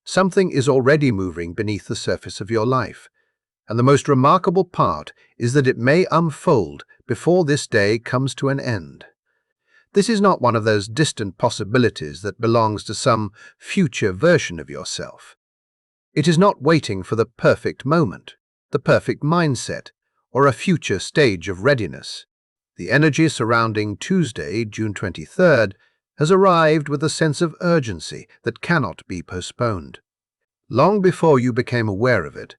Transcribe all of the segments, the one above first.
Something is already moving beneath the surface of your life, and the most remarkable part is that it may unfold before this day comes to an end. This is not one of those distant possibilities that belongs to some future version of yourself. It is not waiting for the perfect moment, the perfect mindset, or a future stage of readiness. The energy surrounding Tuesday, June 23rd, has arrived with a sense of urgency that cannot be postponed. Long before you became aware of it,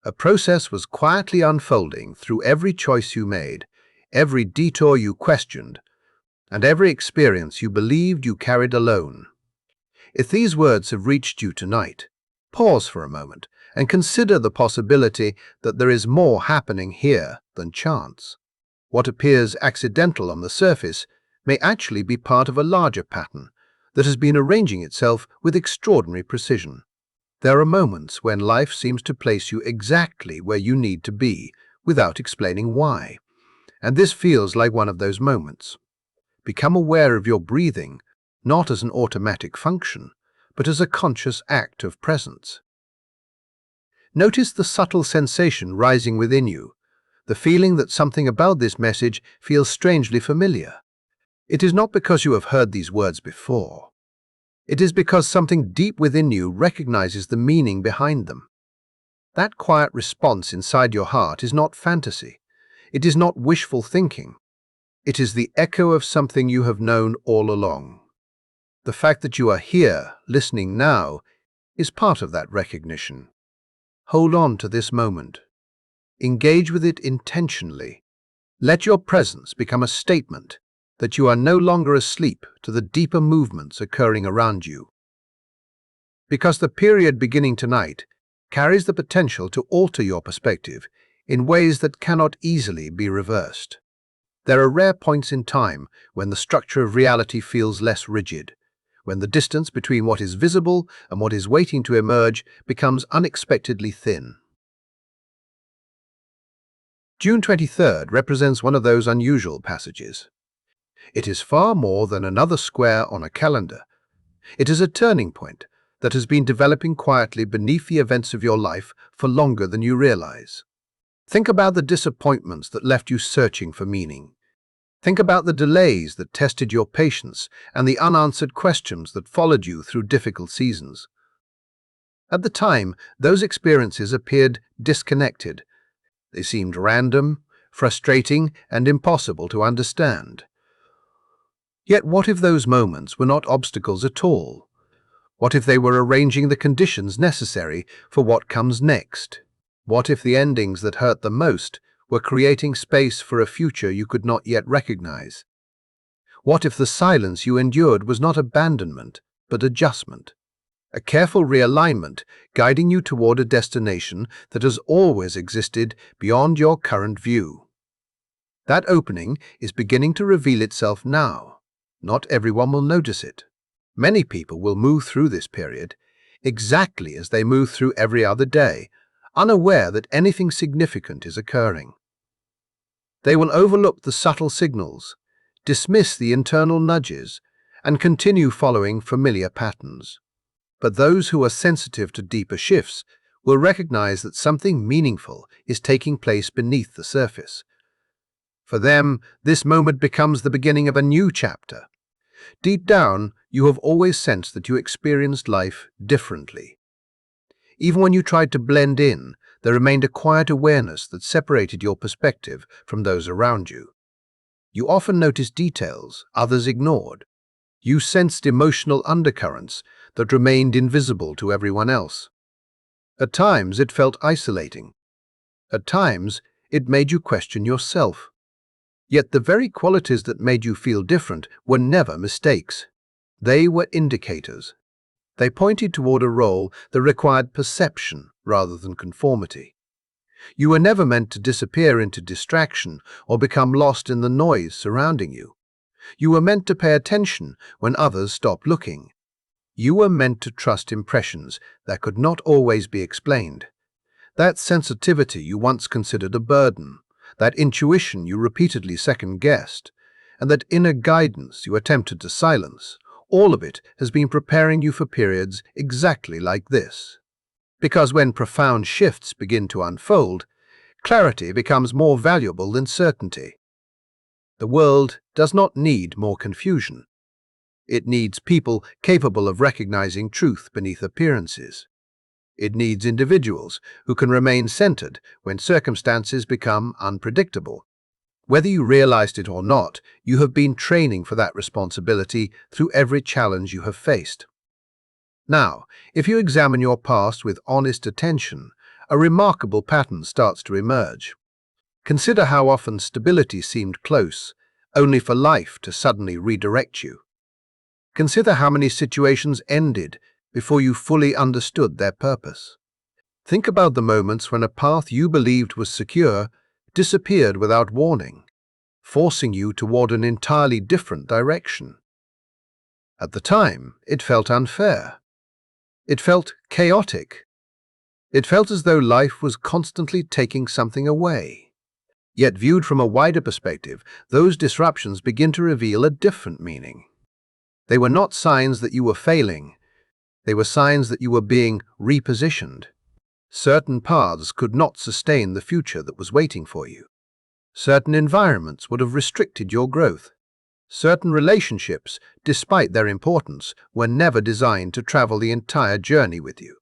a process was quietly unfolding through every choice you made, every detour you questioned, and every experience you believed you carried alone. If these words have reached you tonight, pause for a moment and consider the possibility that there is more happening here than chance. What appears accidental on the surface may actually be part of a larger pattern that has been arranging itself with extraordinary precision. There are moments when life seems to place you exactly where you need to be without explaining why, and this feels like one of those moments. Become aware of your breathing, not as an automatic function, but as a conscious act of presence. Notice the subtle sensation rising within you, the feeling that something about this message feels strangely familiar. It is not because you have heard these words before. It is because something deep within you recognizes the meaning behind them. That quiet response inside your heart is not fantasy. It is not wishful thinking. It is the echo of something you have known all along. The fact that you are here, listening now, is part of that recognition. Hold on to this moment. Engage with it intentionally. Let your presence become a statement that you are no longer asleep to the deeper movements occurring around you. Because the period beginning tonight carries the potential to alter your perspective in ways that cannot easily be reversed. There are rare points in time when the structure of reality feels less rigid, when the distance between what is visible and what is waiting to emerge becomes unexpectedly thin. June 23rd represents one of those unusual passages. It is far more than another square on a calendar. It is a turning point that has been developing quietly beneath the events of your life for longer than you realize. Think about the disappointments that left you searching for meaning. Think about the delays that tested your patience and the unanswered questions that followed you through difficult seasons. At the time, those experiences appeared disconnected. They seemed random, frustrating, and impossible to understand. Yet what if those moments were not obstacles at all? What if they were arranging the conditions necessary for what comes next? What if the endings that hurt the most were creating space for a future you could not yet recognize? What if the silence you endured was not abandonment, but adjustment? A careful realignment guiding you toward a destination that has always existed beyond your current view. That opening is beginning to reveal itself now. Not everyone will notice it. Many people will move through this period exactly as they move through every other day, unaware that anything significant is occurring. They will overlook the subtle signals, dismiss the internal nudges, and continue following familiar patterns. But those who are sensitive to deeper shifts will recognize that something meaningful is taking place beneath the surface. For them, this moment becomes the beginning of a new chapter. Deep down, you have always sensed that you experienced life differently. Even when you tried to blend in, there remained a quiet awareness that separated your perspective from those around you. You often noticed details others ignored. You sensed emotional undercurrents that remained invisible to everyone else. At times, it felt isolating. At times, it made you question yourself. Yet the very qualities that made you feel different were never mistakes. They were indicators. They pointed toward a role that required perception rather than conformity. You were never meant to disappear into distraction or become lost in the noise surrounding you. You were meant to pay attention when others stopped looking. You were meant to trust impressions that could not always be explained. That sensitivity you once considered a burden, that intuition you repeatedly second-guessed, and that inner guidance you attempted to silence, All of it has been preparing you for periods exactly like this. Because when profound shifts begin to unfold, clarity becomes more valuable than certainty. The world does not need more confusion. It needs people capable of recognizing truth beneath appearances. It needs individuals who can remain centered when circumstances become unpredictable. Whether you realized it or not, you have been training for that responsibility through every challenge you have faced. Now, if you examine your past with honest attention, a remarkable pattern starts to emerge. Consider how often stability seemed close, only for life to suddenly redirect you. Consider how many situations ended before you fully understood their purpose. Think about the moments when a path you believed was secure disappeared without warning, forcing you toward an entirely different direction. At the time, it felt unfair. It felt chaotic. It felt as though life was constantly taking something away. Yet viewed from a wider perspective, those disruptions begin to reveal a different meaning. They were not signs that you were failing. They were signs that you were being repositioned. Certain paths could not sustain the future that was waiting for you. Certain environments would have restricted your growth. Certain relationships, despite their importance, were never designed to travel the entire journey with you.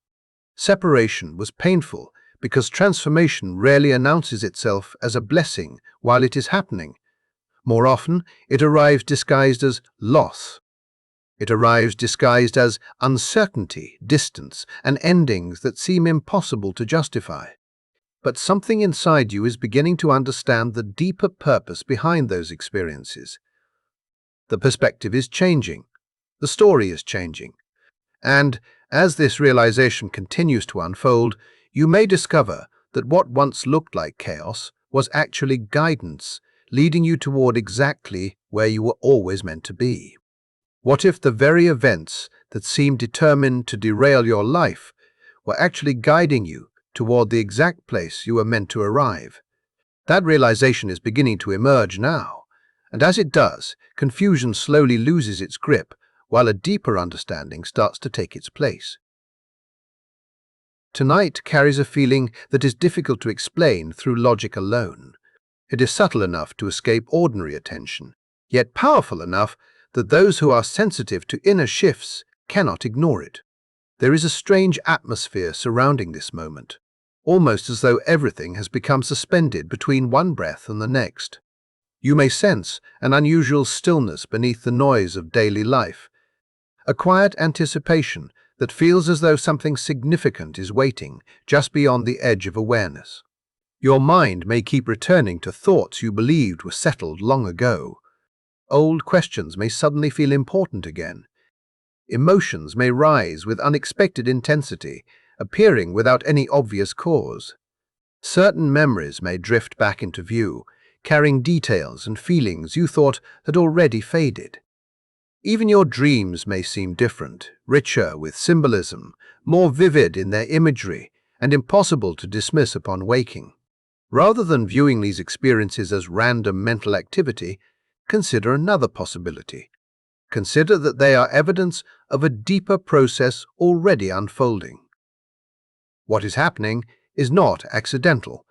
Separation was painful because transformation rarely announces itself as a blessing while it is happening. More often, it arrives disguised as loss. It arrives disguised as uncertainty, distance, and endings that seem impossible to justify. But something inside you is beginning to understand the deeper purpose behind those experiences. The perspective is changing. The story is changing. And as this realization continues to unfold, you may discover that what once looked like chaos was actually guidance, leading you toward exactly where you were always meant to be. What if the very events that seemed determined to derail your life were actually guiding you toward the exact place you were meant to arrive? That realization is beginning to emerge now, and as it does, confusion slowly loses its grip while a deeper understanding starts to take its place. Tonight carries a feeling that is difficult to explain through logic alone. It is subtle enough to escape ordinary attention, yet powerful enough that those who are sensitive to inner shifts cannot ignore it. There is a strange atmosphere surrounding this moment, almost as though everything has become suspended between one breath and the next. You may sense an unusual stillness beneath the noise of daily life, a quiet anticipation that feels as though something significant is waiting just beyond the edge of awareness. Your mind may keep returning to thoughts you believed were settled long ago. Old questions may suddenly feel important again. Emotions may rise with unexpected intensity, appearing without any obvious cause. Certain memories may drift back into view, carrying details and feelings you thought had already faded. Even your dreams may seem different, richer with symbolism, more vivid in their imagery, and impossible to dismiss upon waking. Rather than viewing these experiences as random mental activity, consider another possibility. Consider that they are evidence of a deeper process already unfolding. What is happening is not accidental.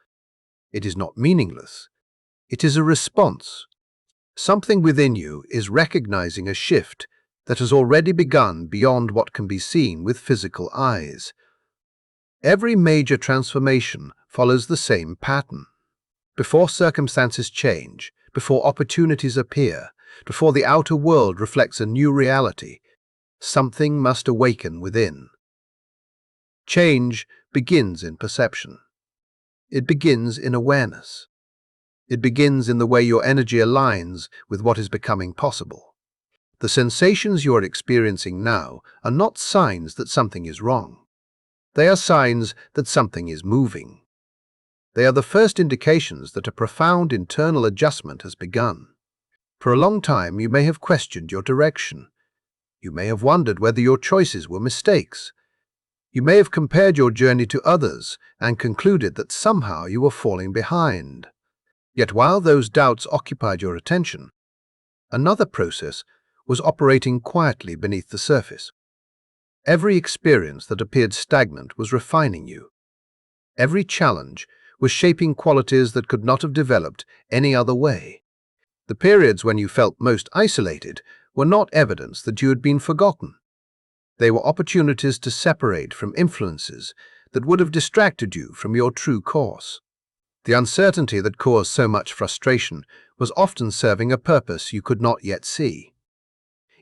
It is not meaningless. It is a response. Something within you is recognizing a shift that has already begun beyond what can be seen with physical eyes. Every major transformation follows the same pattern. Before circumstances change, before opportunities appear, before the outer world reflects a new reality, something must awaken within. Change begins in perception. It begins in awareness. It begins in the way your energy aligns with what is becoming possible. The sensations you are experiencing now are not signs that something is wrong. They are signs that something is moving. They are the first indications that a profound internal adjustment has begun. For a long time, you may have questioned your direction. You may have wondered whether your choices were mistakes. You may have compared your journey to others and concluded that somehow you were falling behind. Yet while those doubts occupied your attention, another process was operating quietly beneath the surface. Every experience that appeared stagnant was refining you. Every challenge was shaping qualities that could not have developed any other way. The periods when you felt most isolated were not evidence that you had been forgotten. They were opportunities to separate from influences that would have distracted you from your true course. The uncertainty that caused so much frustration was often serving a purpose you could not yet see.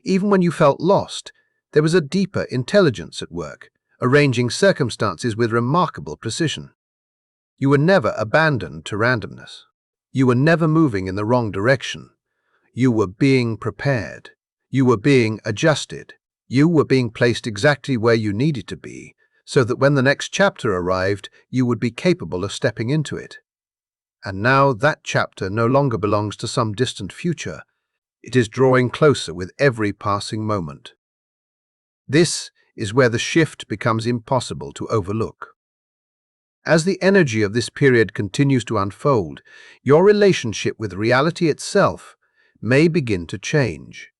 Even when you felt lost, there was a deeper intelligence at work, arranging circumstances with remarkable precision. You were never abandoned to randomness. You were never moving in the wrong direction. You were being prepared. You were being adjusted. You were being placed exactly where you needed to be, so that when the next chapter arrived, you would be capable of stepping into it. And now that chapter no longer belongs to some distant future. It is drawing closer with every passing moment. This is where the shift becomes impossible to overlook. As the energy of this period continues to unfold, your relationship with reality itself may begin to change.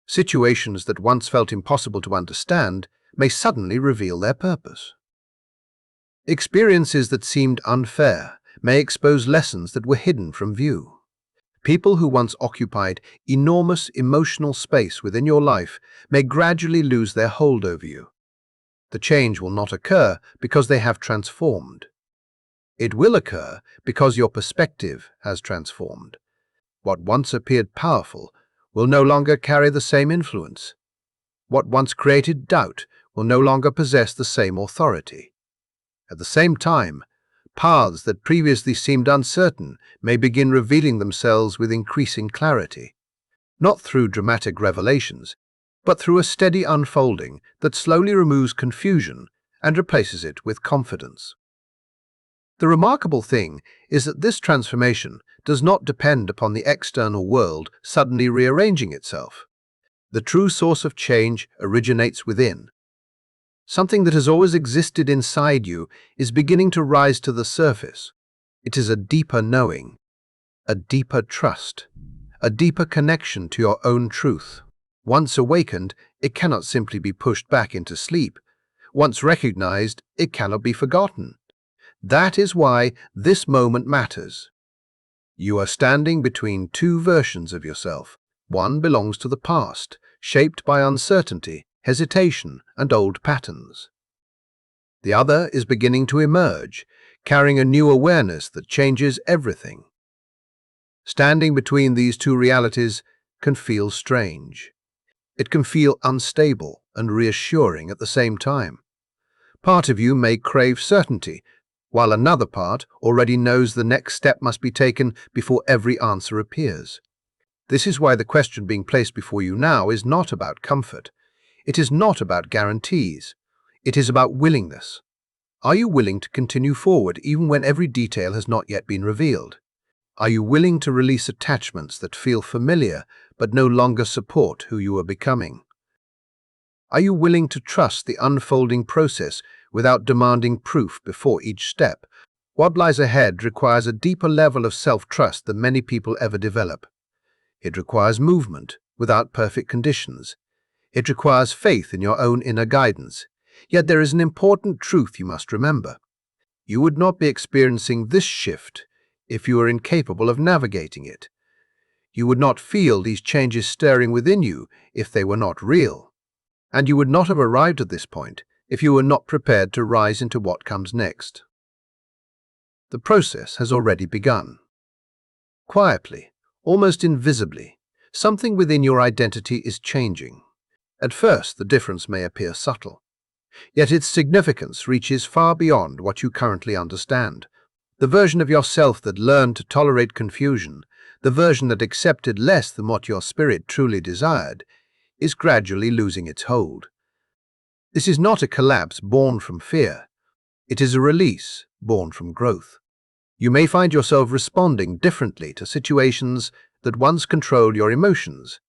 Situations that once felt impossible to understand may suddenly reveal their purpose. Experiences that seemed unfair may expose lessons that were hidden from view. People who once occupied enormous emotional space within your life may gradually lose their hold over you. The change will not occur because they have transformed. It will occur because your perspective has transformed. What once appeared powerful will no longer carry the same influence. What once created doubt will no longer possess the same authority. At the same time, paths that previously seemed uncertain may begin revealing themselves with increasing clarity, not through dramatic revelations, but through a steady unfolding that slowly removes confusion and replaces it with confidence. The remarkable thing is that this transformation does not depend upon the external world suddenly rearranging itself. The true source of change originates within. Something that has always existed inside you is beginning to rise to the surface. It is a deeper knowing, a deeper trust, a deeper connection to your own truth. Once awakened, it cannot simply be pushed back into sleep. Once recognized, it cannot be forgotten. That is why this moment matters. You are standing between two versions of yourself. One belongs to the past, shaped by uncertainty, hesitation, and old patterns. The other is beginning to emerge, carrying a new awareness that changes everything. Standing between these two realities can feel strange. It can feel unstable and reassuring at the same time. Part of you may crave certainty, while another part already knows the next step must be taken before every answer appears. This is why the question being placed before you now is not about comfort. It is not about guarantees. It is about willingness. Are you willing to continue forward even when every detail has not yet been revealed? Are you willing to release attachments that feel familiar but no longer support who you are becoming? Are you willing to trust the unfolding process without demanding proof before each step? What lies ahead requires a deeper level of self-trust than many people ever develop. It requires movement without perfect conditions. It requires faith in your own inner guidance. Yet there is an important truth you must remember. You would not be experiencing this shift if you were incapable of navigating it. You would not feel these changes stirring within you if they were not real. And you would not have arrived at this point if you were not prepared to rise into what comes next. The process has already begun. Quietly, almost invisibly, something within your identity is changing. At first, the difference may appear subtle. Yet its significance reaches far beyond what you currently understand. The version of yourself that learned to tolerate confusion, the version that accepted less than what your spirit truly desired, is gradually losing its hold. This is not a collapse born from fear. It is a release born from growth. You may find yourself responding differently to situations that once controlled your emotions.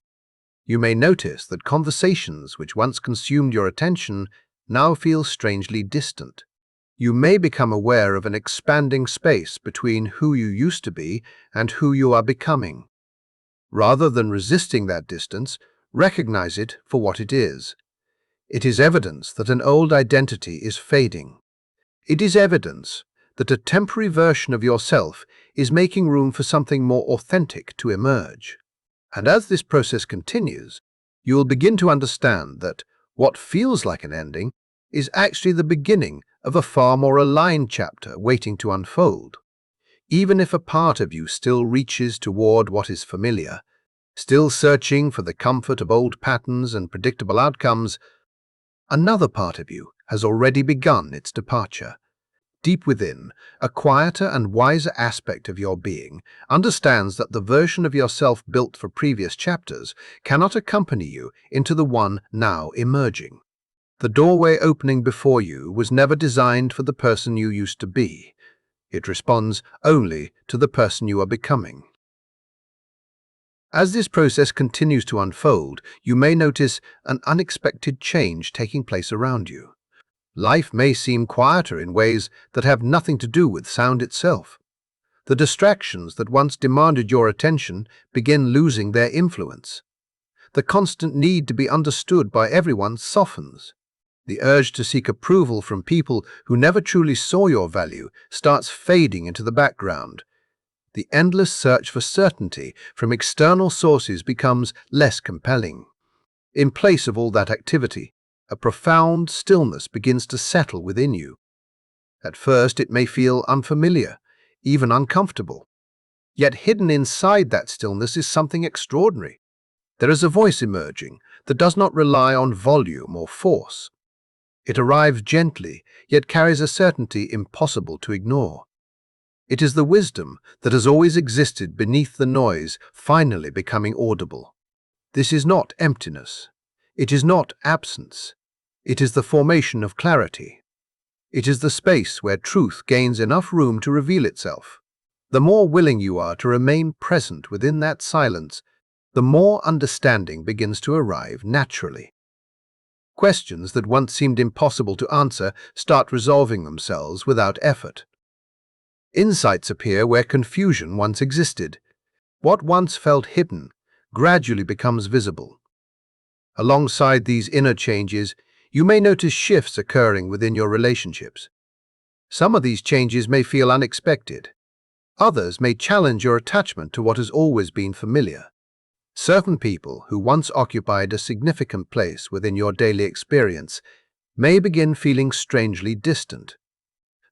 You may notice that conversations which once consumed your attention now feel strangely distant. You may become aware of an expanding space between who you used to be and who you are becoming. Rather than resisting that distance, Recognize it for what it is. It is evidence that an old identity is fading. It is evidence that a temporary version of yourself is making room for something more authentic to emerge. And as this process continues, you will begin to understand that what feels like an ending is actually the beginning of a far more aligned chapter waiting to unfold. Even if a part of you still reaches toward what is familiar, still searching for the comfort of old patterns and predictable outcomes, another part of you has already begun its departure. Deep within, a quieter and wiser aspect of your being understands that the version of yourself built for previous chapters cannot accompany you into the one now emerging. The doorway opening before you was never designed for the person you used to be. It responds only to the person you are becoming. As this process continues to unfold, you may notice an unexpected change taking place around you. Life may seem quieter in ways that have nothing to do with sound itself. The distractions that once demanded your attention begin losing their influence. The constant need to be understood by everyone softens. The urge to seek approval from people who never truly saw your value starts fading into the background. The endless search for certainty from external sources becomes less compelling. In place of all that activity, a profound stillness begins to settle within you. At first, it may feel unfamiliar, even uncomfortable. Yet hidden inside that stillness is something extraordinary. There is a voice emerging that does not rely on volume or force. It arrives gently, yet carries a certainty impossible to ignore. It is the wisdom that has always existed beneath the noise finally becoming audible. This is not emptiness. It is not absence. It is the formation of clarity. It is the space where truth gains enough room to reveal itself. The more willing you are to remain present within that silence, the more understanding begins to arrive naturally. Questions that once seemed impossible to answer start resolving themselves without effort. Insights appear where confusion once existed. What once felt hidden gradually becomes visible. Alongside these inner changes, you may notice shifts occurring within your relationships. Some of these changes may feel unexpected. Others may challenge your attachment to what has always been familiar. Certain people who once occupied a significant place within your daily experience may begin feeling strangely distant.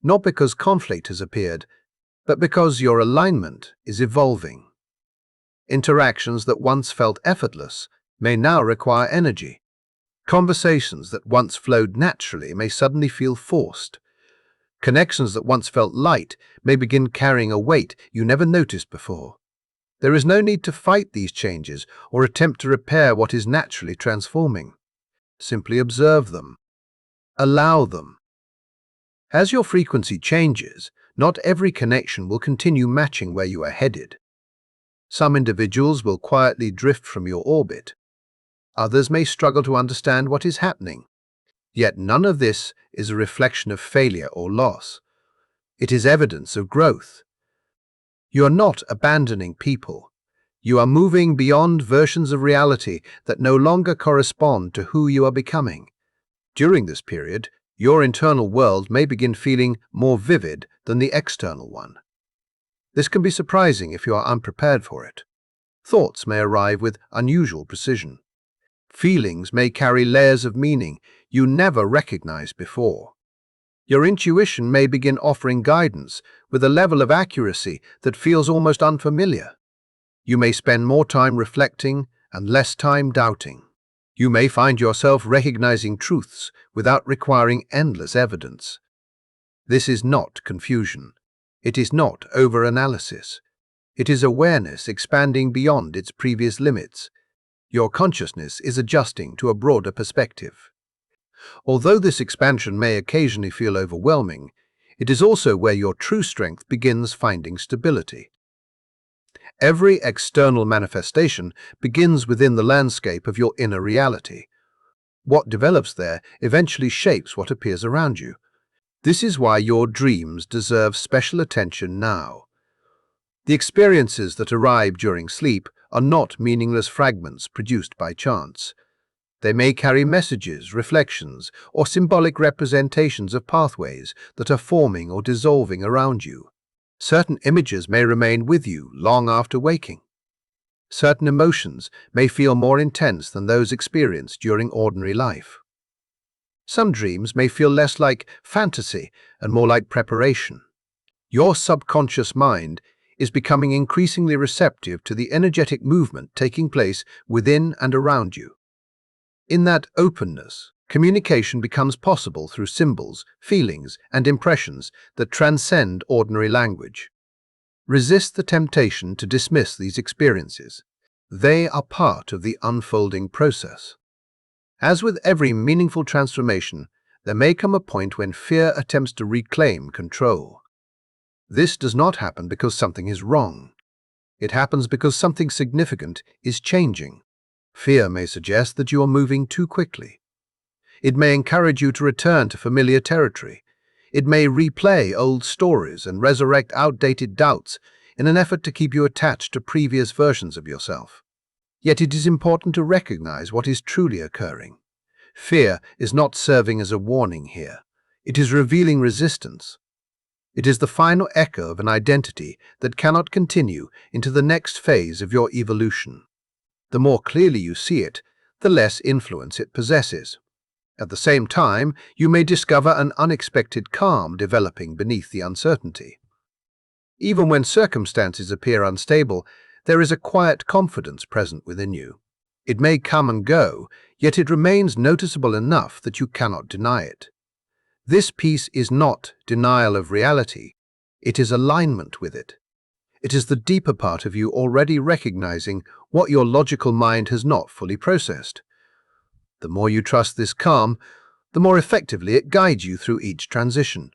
Not because conflict has appeared, but because your alignment is evolving. Interactions that once felt effortless may now require energy. Conversations that once flowed naturally may suddenly feel forced. Connections that once felt light may begin carrying a weight you never noticed before. There is no need to fight these changes or attempt to repair what is naturally transforming. Simply observe them. Allow them. As your frequency changes, not every connection will continue matching where you are headed. Some individuals will quietly drift from your orbit. Others may struggle to understand what is happening. Yet none of this is a reflection of failure or loss. It is evidence of growth. You are not abandoning people. You are moving beyond versions of reality that no longer correspond to who you are becoming. During this period, your internal world may begin feeling more vivid than the external one. This can be surprising if you are unprepared for it. Thoughts may arrive with unusual precision. Feelings may carry layers of meaning you never recognized before. Your intuition may begin offering guidance with a level of accuracy that feels almost unfamiliar. You may spend more time reflecting and less time doubting. You may find yourself recognizing truths without requiring endless evidence. This is not confusion. It is not overanalysis. It is awareness expanding beyond its previous limits. Your consciousness is adjusting to a broader perspective. Although this expansion may occasionally feel overwhelming, it is also where your true strength begins finding stability. Every external manifestation begins within the landscape of your inner reality. What develops there eventually shapes what appears around you. This is why your dreams deserve special attention now. The experiences that arrive during sleep are not meaningless fragments produced by chance. They may carry messages, reflections, or symbolic representations of pathways that are forming or dissolving around you. Certain images may remain with you long after waking. Certain emotions may feel more intense than those experienced during ordinary life. Some dreams may feel less like fantasy and more like preparation. Your subconscious mind is becoming increasingly receptive to the energetic movement taking place within and around you. In that openness, communication becomes possible through symbols, feelings, and impressions that transcend ordinary language. Resist the temptation to dismiss these experiences. They are part of the unfolding process. As with every meaningful transformation, there may come a point when fear attempts to reclaim control. This does not happen because something is wrong. It happens because something significant is changing. Fear may suggest that you are moving too quickly. It may encourage you to return to familiar territory. It may replay old stories and resurrect outdated doubts in an effort to keep you attached to previous versions of yourself. Yet it is important to recognize what is truly occurring. Fear is not serving as a warning here. It is revealing resistance. It is the final echo of an identity that cannot continue into the next phase of your evolution. The more clearly you see it, the less influence it possesses. At the same time, you may discover an unexpected calm developing beneath the uncertainty. Even when circumstances appear unstable, there is a quiet confidence present within you. It may come and go, yet it remains noticeable enough that you cannot deny it. This peace is not denial of reality, it is alignment with it. It is the deeper part of you already recognizing what your logical mind has not fully processed. The more you trust this calm, the more effectively it guides you through each transition.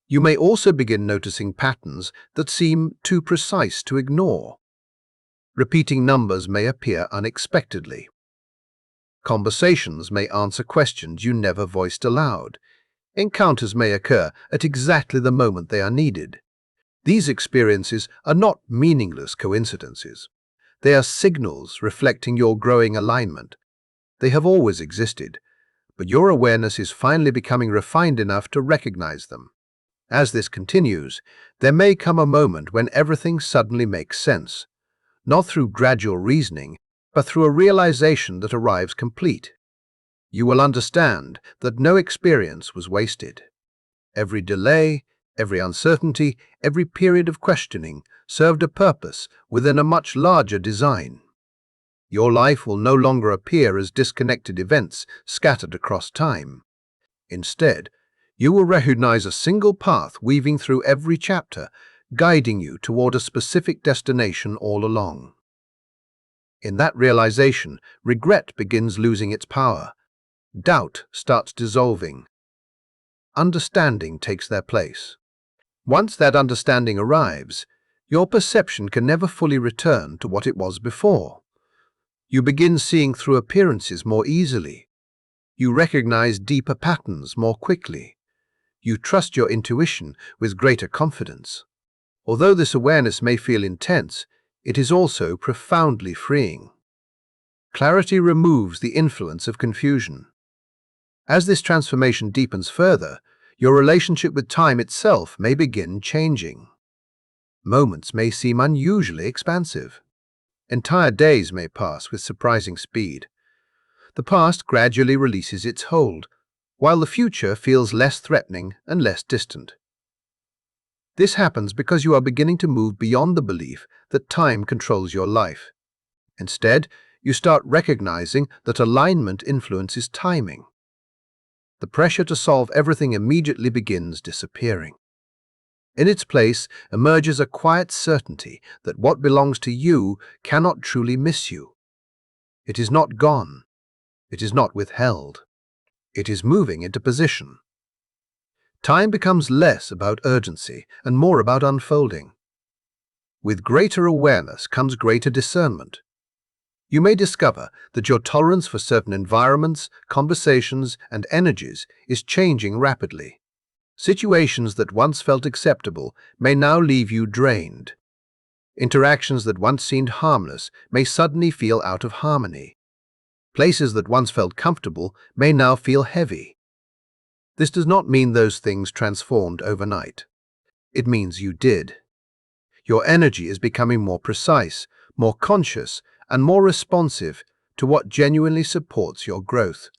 You may also begin noticing patterns that seem too precise to ignore. Repeating numbers may appear unexpectedly. Conversations may answer questions you never voiced aloud. Encounters may occur at exactly the moment they are needed. These experiences are not meaningless coincidences. They are signals reflecting your growing alignment. They have always existed, but your awareness is finally becoming refined enough to recognize them. As this continues, there may come a moment when everything suddenly makes sense, not through gradual reasoning, but through a realization that arrives complete. You will understand that no experience was wasted. Every delay, every uncertainty, every period of questioning served a purpose within a much larger design. Your life will no longer appear as disconnected events scattered across time. Instead, you will recognize a single path weaving through every chapter, guiding you toward a specific destination all along. In that realization, regret begins losing its power. Doubt starts dissolving. Understanding takes their place. Once that understanding arrives, your perception can never fully return to what it was before. You begin seeing through appearances more easily. You recognize deeper patterns more quickly. You trust your intuition with greater confidence. Although this awareness may feel intense, it is also profoundly freeing. Clarity removes the influence of confusion. As this transformation deepens further, your relationship with time itself may begin changing. Moments may seem unusually expansive. Entire days may pass with surprising speed. The past gradually releases its hold, while the future feels less threatening and less distant. This happens because you are beginning to move beyond the belief that time controls your life. Instead, you start recognizing that alignment influences timing. The pressure to solve everything immediately begins disappearing. In its place emerges a quiet certainty that what belongs to you cannot truly miss you. It is not gone. It is not withheld. It is moving into position. Time becomes less about urgency and more about unfolding. With greater awareness comes greater discernment. You may discover that your tolerance for certain environments, conversations, and energies is changing rapidly. Situations that once felt acceptable may now leave you drained. Interactions that once seemed harmless may suddenly feel out of harmony. Places that once felt comfortable may now feel heavy. This does not mean those things transformed overnight. It means you did. Your energy is becoming more precise, more conscious, and more responsive to what genuinely supports your growth.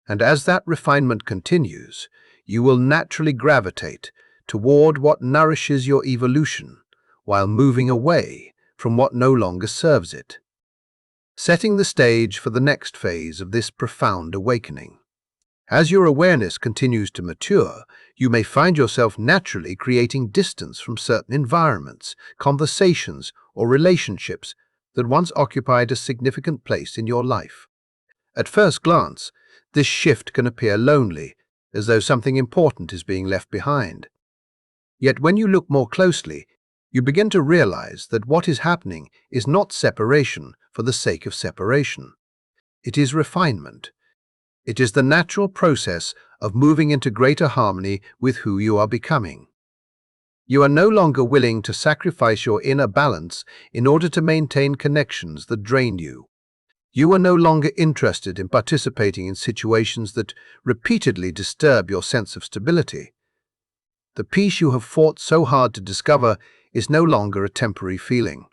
And as that refinement continues, you will naturally gravitate toward what nourishes your evolution, while moving away from what no longer serves it, setting the stage for the next phase of this profound awakening. As your awareness continues to mature, you may find yourself naturally creating distance from certain environments, conversations, or relationships that once occupied a significant place in your life. At first glance, this shift can appear lonely, as though something important is being left behind. Yet when you look more closely, you begin to realize that what is happening is not separation for the sake of separation. It is refinement. It is the natural process of moving into greater harmony with who you are becoming. You are no longer willing to sacrifice your inner balance in order to maintain connections that drain you. You are no longer interested in participating in situations that repeatedly disturb your sense of stability. The peace you have fought so hard to discover is no longer a temporary feeling.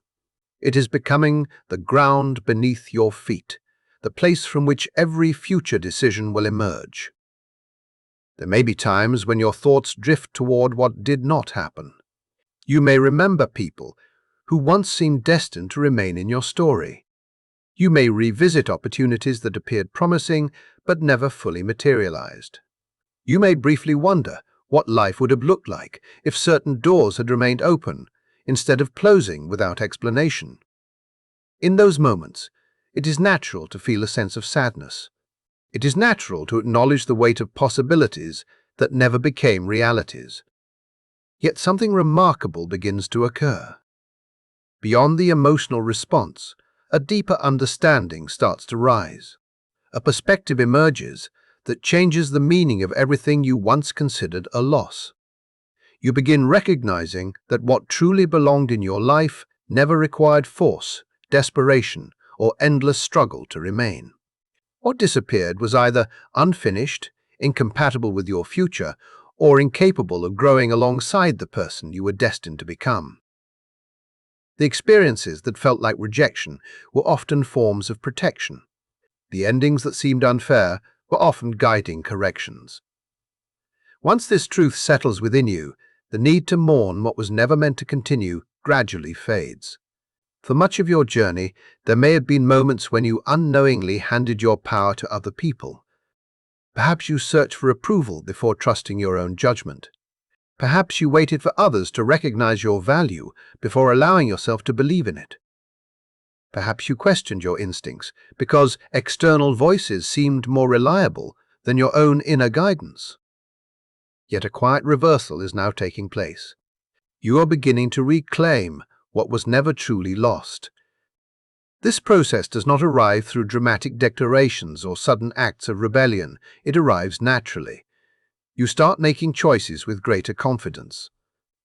It is becoming the ground beneath your feet, the place from which every future decision will emerge. There may be times when your thoughts drift toward what did not happen. You may remember people who once seemed destined to remain in your story. You may revisit opportunities that appeared promising but never fully materialized. You may briefly wonder what life would have looked like if certain doors had remained open instead of closing without explanation. In those moments, it is natural to feel a sense of sadness. It is natural to acknowledge the weight of possibilities that never became realities. Yet something remarkable begins to occur. Beyond the emotional response, a deeper understanding starts to rise. A perspective emerges that changes the meaning of everything you once considered a loss. You begin recognizing that what truly belonged in your life never required force, desperation, or endless struggle to remain. What disappeared was either unfinished, incompatible with your future, or incapable of growing alongside the person you were destined to become. The experiences that felt like rejection were often forms of protection. The endings that seemed unfair were often guiding corrections. Once this truth settles within you, the need to mourn what was never meant to continue gradually fades. For much of your journey, there may have been moments when you unknowingly handed your power to other people. Perhaps you searched for approval before trusting your own judgment. Perhaps you waited for others to recognize your value before allowing yourself to believe in it. Perhaps you questioned your instincts because external voices seemed more reliable than your own inner guidance. Yet a quiet reversal is now taking place. You are beginning to reclaim what was never truly lost. This process does not arrive through dramatic declarations or sudden acts of rebellion. It arrives naturally. You start making choices with greater confidence.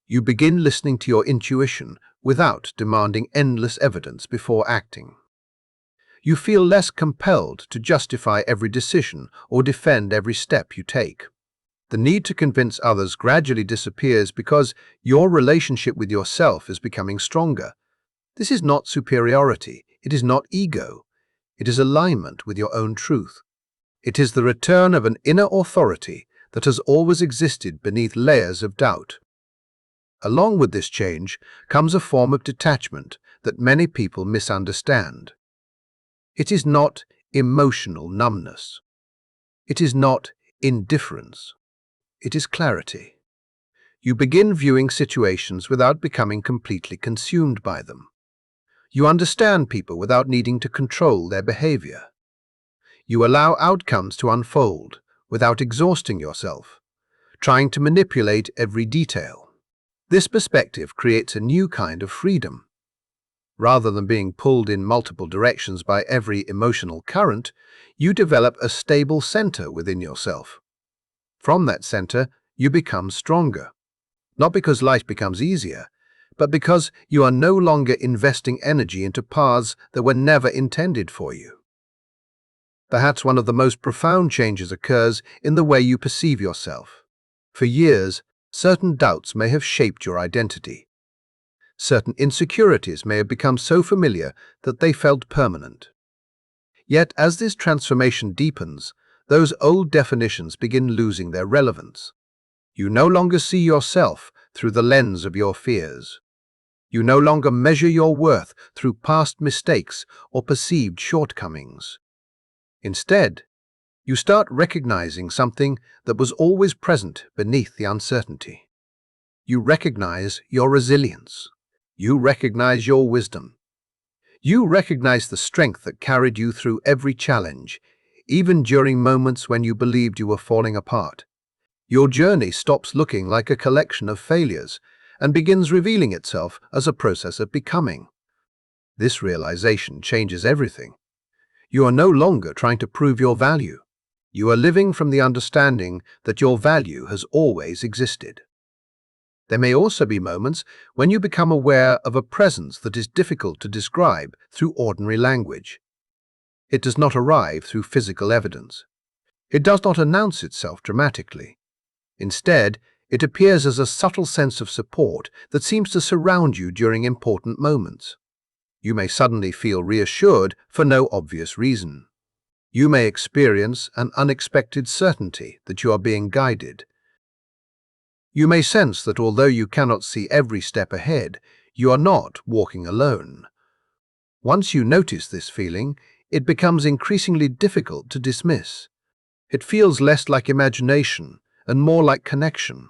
You begin listening to your intuition without demanding endless evidence before acting. You feel less compelled to justify every decision or defend every step you take. The need to convince others gradually disappears because your relationship with yourself is becoming stronger. This is not superiority. It is not ego. It is alignment with your own truth. It is the return of an inner authority that has always existed beneath layers of doubt. Along with this change comes a form of detachment that many people misunderstand. It is not emotional numbness. It is not indifference. It is clarity. You begin viewing situations without becoming completely consumed by them. You understand people without needing to control their behavior. You allow outcomes to unfold without exhausting yourself, trying to manipulate every detail. This perspective creates a new kind of freedom. Rather than being pulled in multiple directions by every emotional current, you develop a stable center within yourself. From that center, you become stronger. Not because life becomes easier, but because you are no longer investing energy into paths that were never intended for you. Perhaps one of the most profound changes occurs in the way you perceive yourself. For years, certain doubts may have shaped your identity. Certain insecurities may have become so familiar that they felt permanent. Yet, as this transformation deepens, those old definitions begin losing their relevance. You no longer see yourself through the lens of your fears. You no longer measure your worth through past mistakes or perceived shortcomings. Instead, you start recognizing something that was always present beneath the uncertainty. You recognize your resilience. You recognize your wisdom. You recognize the strength that carried you through every challenge, even during moments when you believed you were falling apart. Your journey stops looking like a collection of failures and begins revealing itself as a process of becoming. This realization changes everything. You are no longer trying to prove your value. You are living from the understanding that your value has always existed. There may also be moments when you become aware of a presence that is difficult to describe through ordinary language. It does not arrive through physical evidence. It does not announce itself dramatically. Instead, it appears as a subtle sense of support that seems to surround you during important moments. You may suddenly feel reassured for no obvious reason. You may experience an unexpected certainty that you are being guided. You may sense that although you cannot see every step ahead, you are not walking alone. Once you notice this feeling, it becomes increasingly difficult to dismiss. It feels less like imagination and more like connection.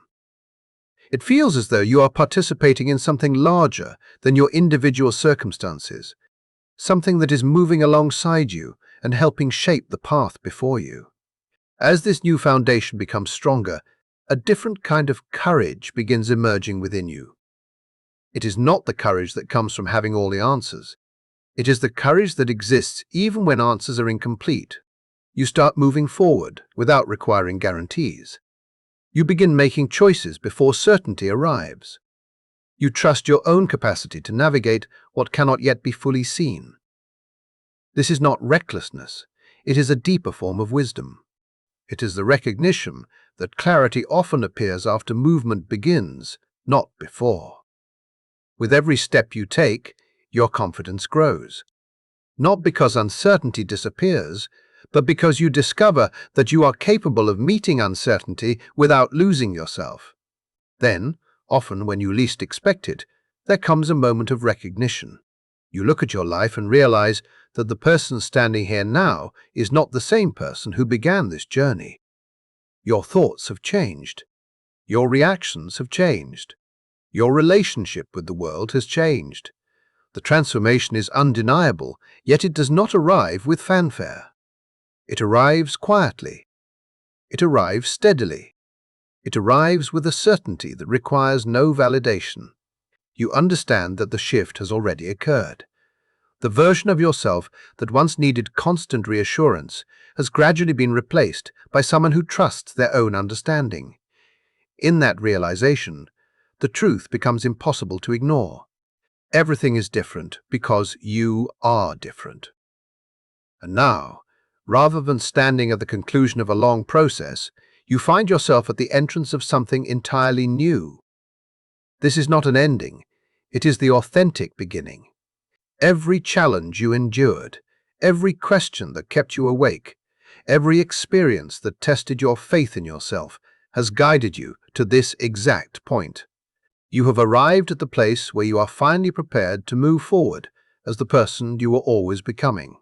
It feels as though you are participating in something larger than your individual circumstances, something that is moving alongside you and helping shape the path before you. As this new foundation becomes stronger, a different kind of courage begins emerging within you. It is not the courage that comes from having all the answers. It is the courage that exists even when answers are incomplete. You start moving forward without requiring guarantees. You begin making choices before certainty arrives. You trust your own capacity to navigate what cannot yet be fully seen. This is not recklessness. It is a deeper form of wisdom. It is the recognition that clarity often appears after movement begins, not before. With every step you take, your confidence grows. Not because uncertainty disappears, but because you discover that you are capable of meeting uncertainty without losing yourself. Then, often when you least expect it, there comes a moment of recognition. You look at your life and realize that the person standing here now is not the same person who began this journey. Your thoughts have changed. Your reactions have changed. Your relationship with the world has changed. The transformation is undeniable, yet it does not arrive with fanfare. It arrives quietly. It arrives steadily. It arrives with a certainty that requires no validation. You understand that the shift has already occurred. The version of yourself that once needed constant reassurance has gradually been replaced by someone who trusts their own understanding. In that realization, the truth becomes impossible to ignore. Everything is different because you are different. And now, rather than standing at the conclusion of a long process, you find yourself at the entrance of something entirely new. This is not an ending, it is the authentic beginning. Every challenge you endured, every question that kept you awake, every experience that tested your faith in yourself has guided you to this exact point. You have arrived at the place where you are finally prepared to move forward as the person you were always becoming.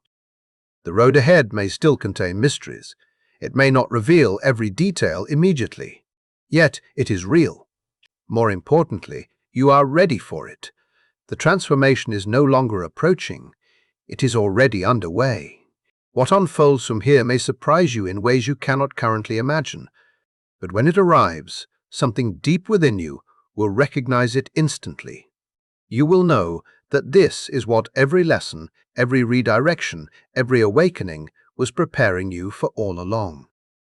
The road ahead may still contain mysteries. It may not reveal every detail immediately. Yet it is real. More importantly, you are ready for it. The transformation is no longer approaching. It is already underway. What unfolds from here may surprise you in ways you cannot currently imagine. But when it arrives, something deep within you will recognize it instantly. You will know that this is what every lesson, every redirection, every awakening was preparing you for all along.